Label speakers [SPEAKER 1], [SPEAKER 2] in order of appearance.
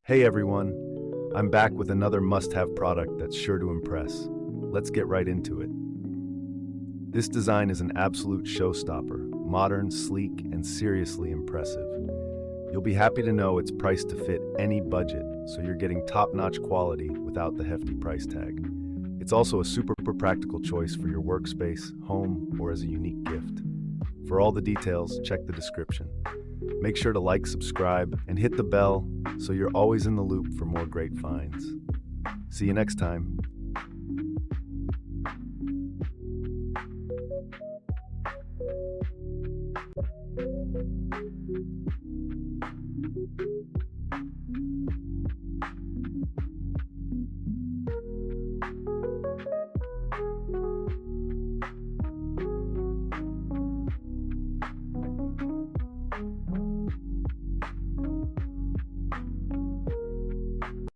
[SPEAKER 1] Hey everyone, I'm back with another must-have product that's sure to impress. Let's get right into it. This design is an absolute showstopper, modern, sleek, and seriously impressive. You'll be happy to know it's priced to fit any budget, so you're getting top-notch quality without the hefty price tag. It's also a super practical choice for your workspace, home, or as a unique gift. For all the details, check the description. Make sure to like, subscribe, and hit the bell so you're always in the loop for more great finds. See you next time.